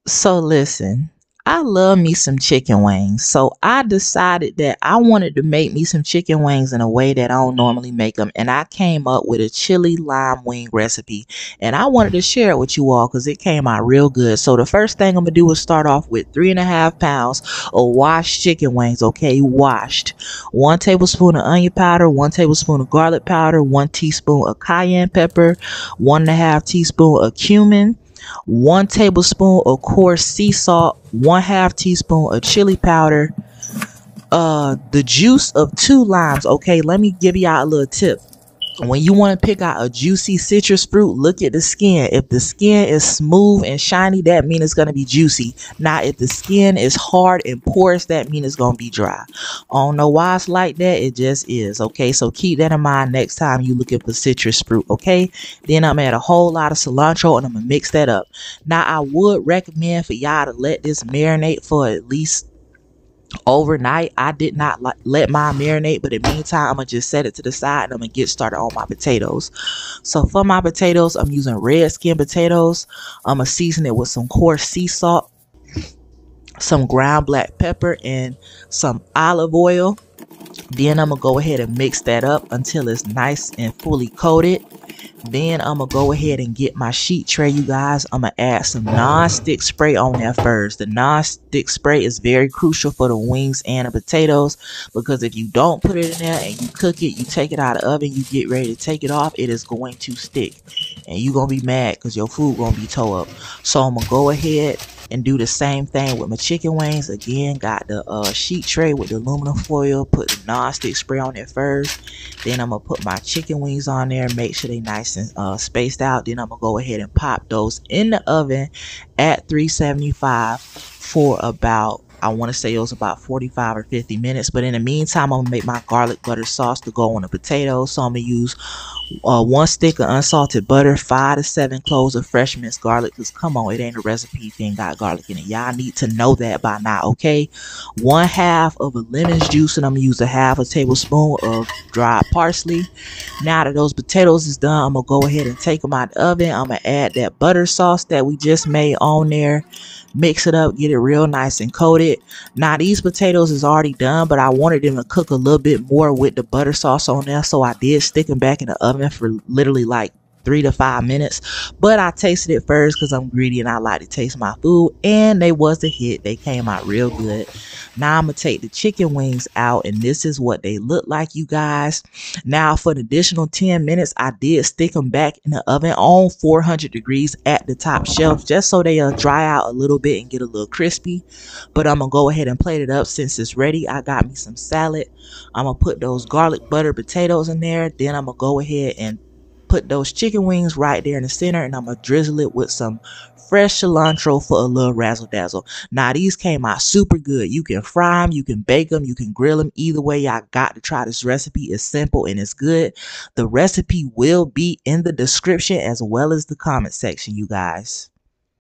So listen, I love me some chicken wings. So I decided that I wanted to make me some chicken wings in a way that I don't normally make them. And I came up with a chili lime wing recipe. And I wanted to share it with you all because it came out real good. So the first thing I'm going to do is start off with 3.5 pounds of washed chicken wings. Okay, washed. 1 tablespoon of onion powder, 1 tablespoon of garlic powder, 1 teaspoon of cayenne pepper, 1.5 teaspoon of cumin, 1 tablespoon of coarse sea salt, 1/2 teaspoon of chili powder, the juice of 2 limes. Okay, let me give y'all a little tip. When you want to pick out a juicy citrus fruit, look at the skin. If the skin is smooth and shiny, that means it's going to be juicy. Now, if the skin is hard and porous, that means it's going to be dry. I don't know why it's like that. It just is. Okay, so keep that in mind next time you look at the citrus fruit. Okay, then I'm going to add a whole lot of cilantro and I'm going to mix that up. Now, I would recommend for y'all to let this marinate for at least overnight. I did not let mine marinate, but in the meantime, I'm gonna just set it to the side and I'm gonna get started on my potatoes. So for my potatoes, I'm using red skin potatoes. I'm gonna season it with some coarse sea salt, some ground black pepper, and some olive oil. Then I'm gonna go ahead and mix that up until it's nice and fully coated. Then I'm gonna go ahead and get my sheet tray, you guys. I'm gonna add some non-stick spray on there first. The non-stick spray is very crucial for the wings and the potatoes, because if you don't put it in there and you cook it, you take it out of the oven, you get ready to take it off, it is going to stick and you're gonna be mad because your food gonna be tore up. So I'm gonna go ahead and do the same thing with my chicken wings. Again, got the sheet tray with the aluminum foil, put the non-stick spray on it first. Then I'm gonna put my chicken wings on there, make sure they nice and spaced out. Then I'm gonna go ahead and pop those in the oven at 375 for about, I want to say it was about 45 or 50 minutes. But in the meantime, I'm gonna make my garlic butter sauce to go on the potatoes. So I'm gonna use 1 stick of unsalted butter, 5 to 7 cloves of fresh minced garlic. Because come on, it ain't a recipe if it ain't got garlic in it. Y'all need to know that by now, okay? 1/2 of a lemon's juice, and I'm gonna use 1/2 tablespoon of dried parsley. Now that those potatoes is done, I'm gonna go ahead and take them out the oven. I'm gonna add that butter sauce that we just made on there. Mix it up, get it real nice and coated. Now these potatoes is already done, but I wanted them to cook a little bit more with the butter sauce on there, so I did stick them back in the oven for literally like 3 to 5 minutes. But I tasted it first because I'm greedy and I like to taste my food, and they was a hit. They came out real good. Now I'm gonna take the chicken wings out, and this is what they look like, you guys. Now for an additional 10 minutes, I did stick them back in the oven on 400 degrees at the top shelf, just so they dry out a little bit and get a little crispy. But I'm gonna go ahead and plate it up since it's ready. I got me some salad. I'm gonna put those garlic butter potatoes in there. Then I'm gonna go ahead and put those chicken wings right there in the center, and I'm gonna drizzle it with some fresh cilantro for a little razzle dazzle. Now these came out super good. You can fry them, you can bake them, you can grill them. Either way, I got to try this recipe. It's simple and it's good. The recipe will be in the description as well as the comment section, you guys.